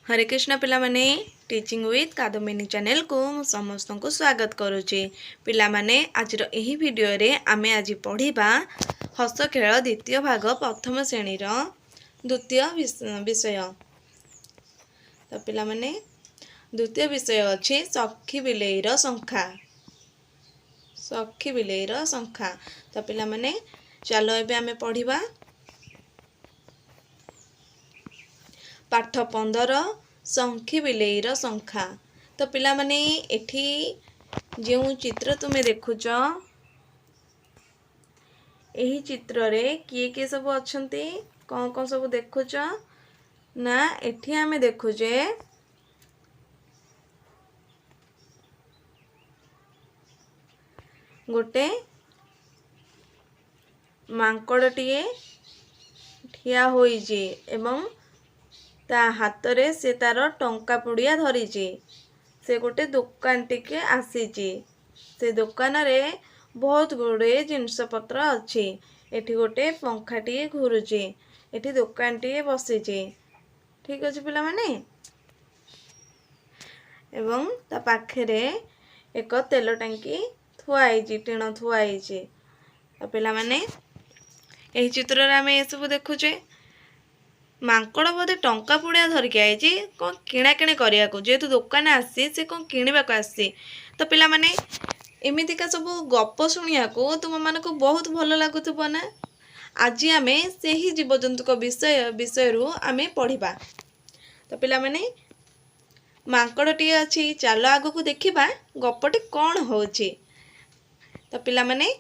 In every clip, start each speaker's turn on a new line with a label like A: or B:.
A: हरे कृष्ण पिला माने teaching with Kadambini channel को समस्त को स्वागत करुच्ची। पिला माने आज यही वीडियो रे आमे आज पढ़िबा हस्त खेल द्वितीय भाग प्रथम श्रेणी द्वितीय विषय। तो पिला माने द्वितीय विषय अछि सखी बिलेईर संख्या। सखी बिलेईर संख्या। तो पिला माने चलो एबे आमे पढ़िबा पाठ 15 सखी बिलेईर संख्या। तो पिला माने एठी जो चित्र तुम्हें देखुच यही चित्र रे किए किए सब अच्छंती कौन कौन सब देखुच ना एठी आमे देखुचे गोटे मांकड़टिए ठिया होईची एवं ता हाथ रे से तार टंका पुड़िया धरीची। से गोटे दुकान टिके आसीची। से दुकान रे बहुत गुड़े जिनस पत्र अच्छी। एठी गोटे पंखा टिए घुरुची। एठी दुकान टिए बसीची। ठीक अछि पिला माने। एवं ता पाखरे एक तेल टांकी थुआईची टीण थुआईची। पिला माने एही चित्र रे आमे ए सब देखुचे मांकड़ बोधे टंका पुड़िया धरिक आईची कौन किणाकिणी करियाको जेहेतु दुकान आसी से कौन किणवाक आसी। तो पिला माने एमितिका सब गप शुणियाको तुम मानक बहुत भल लागुथबो ना। आज आमे सेही जीवजंतुक विषय रु आमे पढ़िबा। तो पिला माने मांकड़टिए अछि चलो आगो को देखिबा गपटी कौन होची। तो पिला माने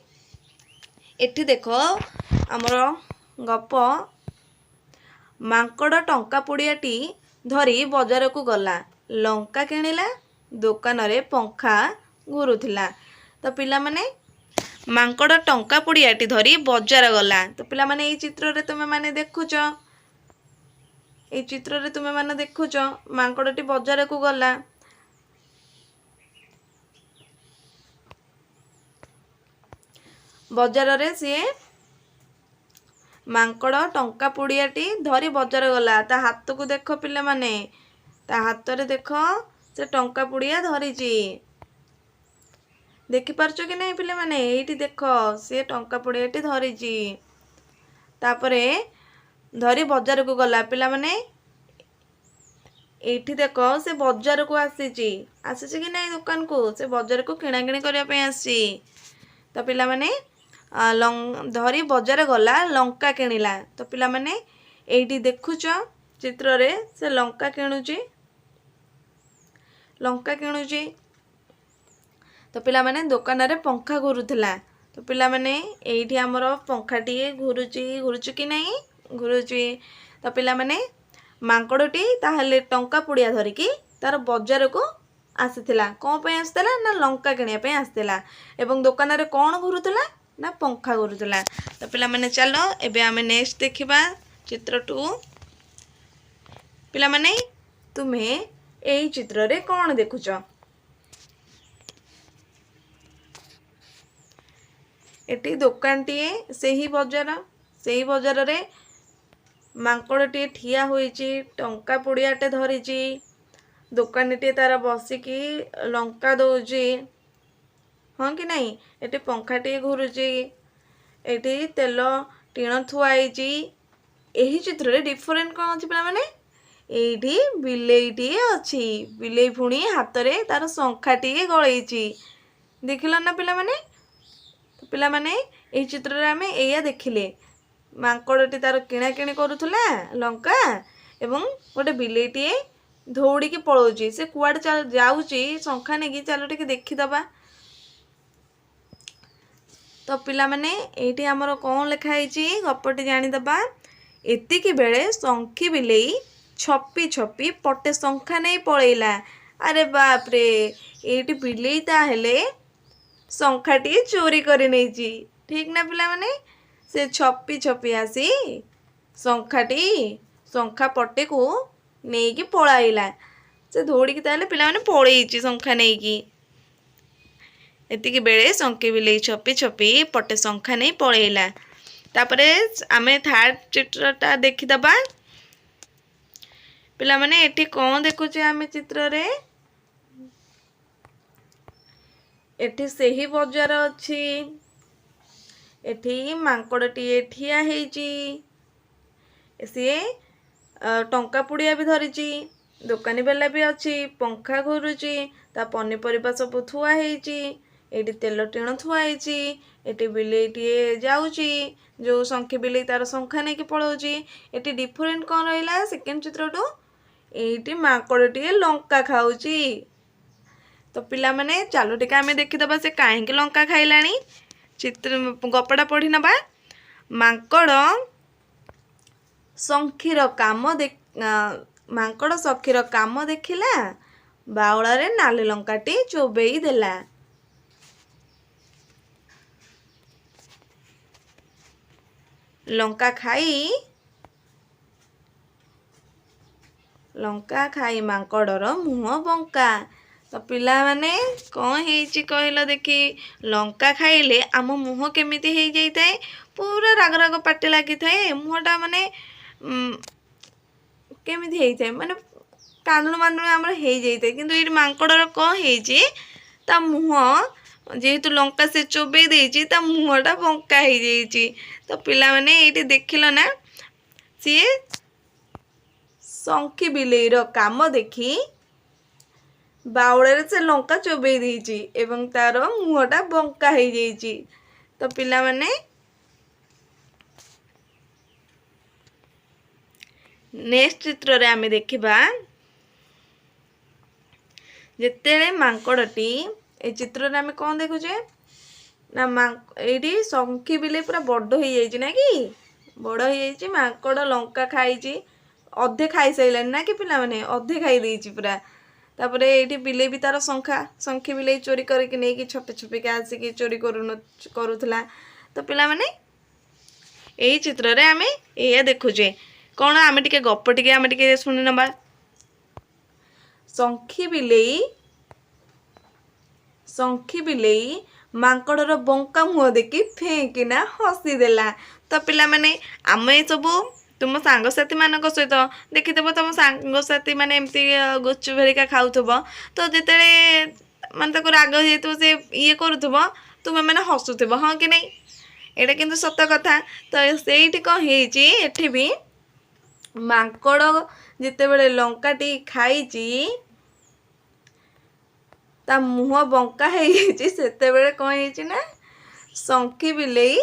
A: एठी देखो हमर गप मांकड़ टंका पुड़ियाटी धरी बजार को गला लंका किणिला दुकान रे पंखा घुरुथिला। तो पिला माने मांकड़ टंका पुड़ियाटी धरी बजार गला। तो पिला माने ए चित्र रे तुमे माने देखुच ए चित्र रे तुमे माने देखुच मांकड़टी बजार को गला। बजार रे सी मांकड़ टंका पुड़ियाटी धरी बजार गला। ता हाथ को देख पिले माने ता हाथ रे देख से टंका पुड़िया धरीची। देखि पारछो कि नहीं पिले माने एठी देख से टंका पुड़ियाटी धरीची। तापरे धरी बजार को गला। पिला माने एठी देख से बजार को आसीची कि नहीं दुकान को से बजार को किणाकिणी करिया पे आसी। तो पिला माने धरी बजार गला लंका किणिला। तो पिला माने एठी देखुच चित्र रे से लंका किणुची लंका किणुची। तो पिला माने दुकान रे पंखा घुरुथिला। तो पिला माने एठी हमर पंखाटी घुरुची कि नहीं घुरुची। तो पिला माने मांकड़टी ताहले टंका पुड़िया धरिकी तार बजार को आसीथिला कौन पे आसथिला ना लंका किणिया पे आसथिला एवं दुकान रे कौन घुरुथिला ना पंखा घुरुथिला। तो पिला माने चलो एबे आमे नेक्स्ट देखिबा चित्र 2। पिला माने तुमे एही चित्र रे कौन देखुच एटी दुकान टीए सेही बजार रे मांकड़टी ठिया होईची टंका पुड़ियाटे धरीची दुकानीटी तार बसिकी लंका दौची। हाँ कि नहीं एटी पंखाटी घुरुची एटी तेल टीण थुआईची। एही चित्र रे डिफरेंट कौन अछि पिला माने एठी बिलेईटी अछि बिलेई पुणी हाथ रे तार संखाटी गळेईची। देखिल ना पिला माने। तो पिला माने एही चित्र रे आमे एया देखिले मांकड़टी तार किणाकिणी करुथुला लंका एवं गोटे बिलेईटी धौड़ी की पळौची से कुआडे जाउची संखा नेकी चलो टिके देखिदबा। तो पिला माने एठी हमर कौन लिखा हैची गपटी जानिदबा। एतिकी बेले संखी बिलेई छपी छपी पटे संखा नहीं पळेला। अरे बाप रे एठी बिलेई ताहेले संखाटी चोरी करी नेची। ठीक ना पिला माने से छपी छपी आसी संखा पटे को नेकी पळाइला से धौड़ी ताहेले पिला माने पळेईची संखा नेकी। एतिकी बेले संखी बिलेई छपी छपी पटे संखा नहीं पळेला। तापरे आमे थर्ड चित्रटा देखिदबा। पिला माने एठी कौन देखुचे आमे चित्र रे एठी सेही बजार अछि एठी मांकड़टीए ठिया हेची सी टंका पुड़िया भी धरिची दुकानी बेला भी अच्छी पंखा घुरुची ता पनीपरिबा सब थुआ हेची एटी तेल टीण थुआ हेची एटी बिलेईटीए जाउची जो संखी बिलेई तार संखा नहीं कि पळौची एटी डिफरेंट कौन रहिला सेकेंड चित्रटू एटी मांकड़टीए लंका खाउची। तो पिला माने चालो टिके आमे देखिदबा से काहेकि लंका खाइलानी चित्र गपड़ा पढ़ी नबा। मांकड़ संखीर काम मांकड़ सखीर काम देखिला बाउलारे नाली लंकाटी चोबेई देला। लंका खाई मांकड़र मुह बंका। तो पिला माने कौन हेची कहलो देखी लंका खाइले आम मुह केमिति हेई जाई थाए पूरा राग राग पाटे लागी थाए मुहटा माने केमिति हेई थाए माने कांदुण मांदुण हमर हेई जाई थाए किंतु एटी मांकड़र कौन हेची ता मुह जेहेतु लंका से चोबे देची ता मुहटा बंका हेई जाईची। तो पिला माने एटी देखिलो ना सी संखी बिलेईर काम देखी बाउड़े से लंका चोबे देची एवं तार मुहटा बंका हेई जाईची। तो पिला माने नेक्स्ट चित्र रे आमे देखिबा जेतेले मांकड़टी ए चित्र रे आमे कौन देखुचे ना एटी संखी बिले पूरा बड़ हो जाइए ना कि बड़ हो जाइए मांकड़ लंका खाई अधे खाई साइलानी ना कि पिला माने अधे खाई देइची पूरा तापरे एटी बिले भी तार संखी बिले चोरी करके नहीं छपे छपे के आसिक चोरी करूला। तो पिला माने एही चित्र रे आमे एया देखुचे कौन आमे टिके गप टिके आमे टिके सुनि नबा। संखी बिलेई मांकड़र बंका मुह देखी फेंकिना हसी देला। तो पिला माने आमे सबू तुम सांगसाथी मान सहित देखिथब तुम सांगसाथी माने एमती गुच्चू भेरिका खाऊथब तो जिते माने राग हो से ये करुथब तुम्हें मैंने हसुथब हाँ कि नहीं एटा किंतु सत कथा। तो सेठी कौन हेची एठी भी मांकड़ जितेबेले लंकाटी खाईची ता मुह बंका हेची सेतेबेले कौन हेची ना संखी बिलेई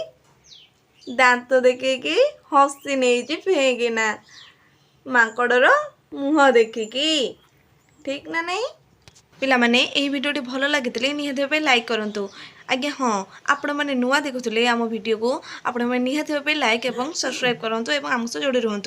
A: दांत देखिकी हसी नहीं फेंकिना मांकड़र मुह देखिकी ठीक ना नहीं। पिला माने एही वीडियोटी भल लगी निहाती भावे लाइक करंतु आज्ञा हाँ आपण मैंने नुआ देखुले आम वीडियो को आपण मैंने निहाती भावे लाइक एवं सब्सक्राइब करंतु एवं आम सह जोड़ी रुहंतु।